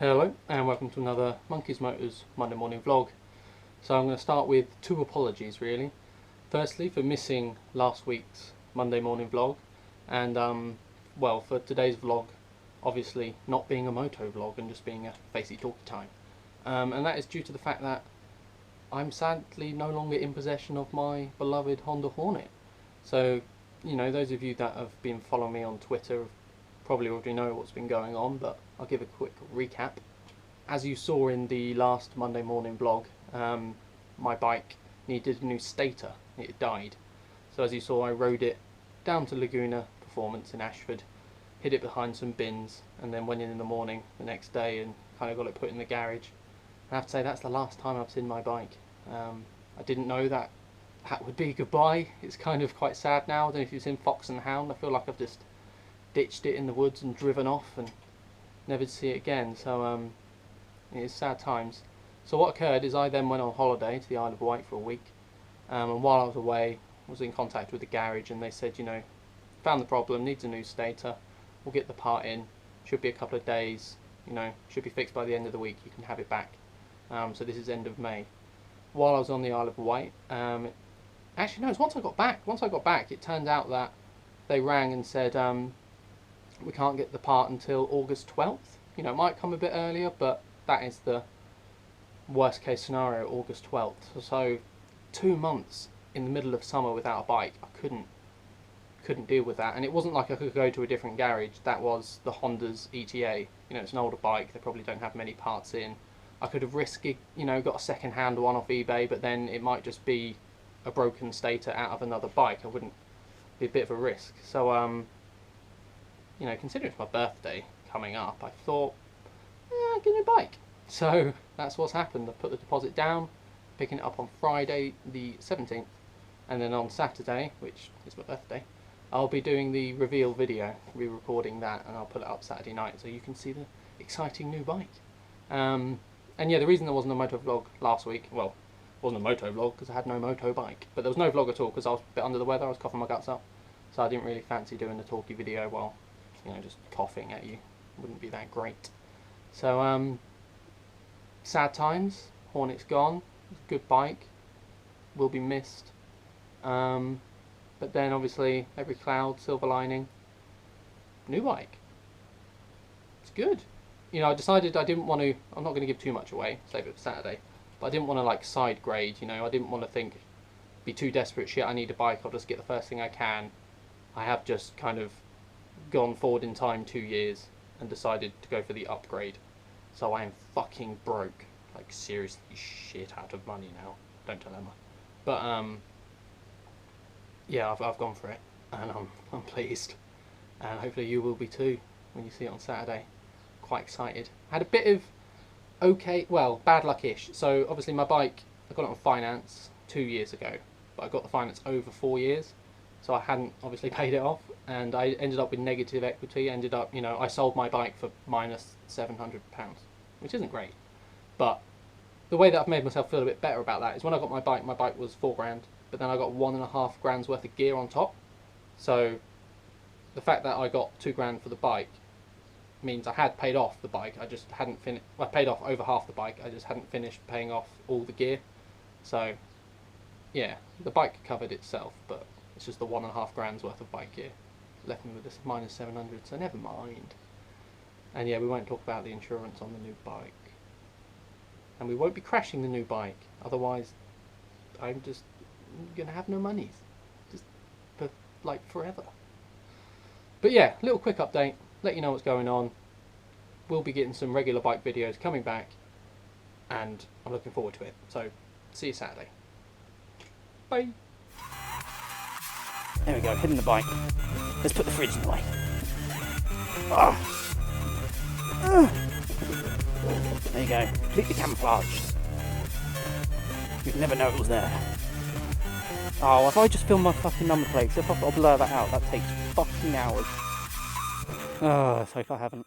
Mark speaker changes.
Speaker 1: Hello and welcome to another Monkeys Motors Monday morning vlog. So I'm going to start with two apologies really. Firstly for missing last week's Monday morning vlog and well, for today's vlog obviously not being a moto vlog and just being a facey talky time. And that is due to the fact that I'm sadly no longer in possession of my beloved Honda Hornet. So, you know, those of you that have been following me on Twitter probably already know what's been going on, but I'll give a quick recap. As you saw in the last Monday morning vlog, my bike needed a new stator. It died. So as you saw, I rode it down to Laguna Performance in Ashford, hid it behind some bins, and then went in the morning the next day and kind of got it put in the garage. I have to say that's the last time I've seen my bike. I didn't know that would be goodbye. It's kind of quite sad now. I don't know if you've seen Fox and the Hound. I feel like I've just ditched it in the woods and driven off and never to see it again. So it is sad times. So what occurred is I then went on holiday to the Isle of Wight for a week, and while I was away I was in contact with the garage and they said, you know, found the problem, needs a new stator, we'll get the part in, should be a couple of days, you know, should be fixed by the end of the week, you can have it back. So this is end of May. While I was on the Isle of Wight, actually no, it was once I got back it turned out that they rang and said we can't get the part until August 12th. You know, it might come a bit earlier, but that is the worst case scenario, August 12th. So 2 months in the middle of summer without a bike, I couldn't deal with that. And it wasn't like I could go to a different garage. That was the Honda's ETA. You know, it's an older bike, they probably don't have many parts in. I could have risked, you know, got a second hand one off eBay, but then it might just be a broken stator out of another bike. I wouldn't be a bit of a risk. So you know, considering it's my birthday coming up, I thought, get a new bike. So that's what's happened. I put the deposit down, picking it up on Friday the 17th, and then on Saturday, which is my birthday, I'll be doing the reveal video, re-recording that, and I'll put it up Saturday night so you can see the exciting new bike. And yeah, the reason there wasn't a moto vlog last week, well, it wasn't a moto vlog because I had no moto bike, but there was no vlog at all because I was a bit under the weather, I was coughing my guts up, so I didn't really fancy doing the talky video while, you know, just coughing at you. Wouldn't be that great. So sad times. Hornet's gone. Good bike, will be missed, but then obviously every cloud silver lining. New bike, it's good. You know, I decided I didn't want to, I'm not going to give too much away, save it for Saturday, but I didn't want to like side grade, you know, I didn't want to be too desperate, shit I need a bike, I'll just get the first thing I can. I have just kind of gone forward in time 2 years and decided to go for the upgrade. So I am fucking broke, like seriously shit out of money now. Don't tell Emma. But yeah, I've gone for it and I'm pleased, and hopefully you will be too when you see it on Saturday. Quite excited. I had a bit of bad luck-ish. So obviously my bike, I got it on finance 2 years ago, but I got the finance over 4 years. So I hadn't obviously paid it off, and I ended up with negative equity. You know, I sold my bike for minus £700, which isn't great. But the way that I've made myself feel a bit better about that is when I got my bike was £4,000, but then I got £1.5 grand's worth of gear on top. So the fact that I got £2 for the bike means I had paid off the bike. I just hadn't finished. I paid off over half the bike. I just hadn't finished paying off all the gear. So yeah, the bike covered itself, but it's just the £1.5 grand's worth of bike gear left me with this minus 700, so never mind. And yeah, we won't talk about the insurance on the new bike, and we won't be crashing the new bike, otherwise I'm just gonna have no monies, just for like forever. But yeah, little quick update, let you know what's going on. We'll be getting some regular bike videos coming back, and I'm looking forward to it. So see you Saturday. Bye. There we go, hidden the bike. Let's put the fridge in the way. There you go, completely camouflaged. You'd never know it was there. Oh, if I just film my fucking number plates, if I've got to blur that out, that takes fucking hours. Oh, so if I haven't.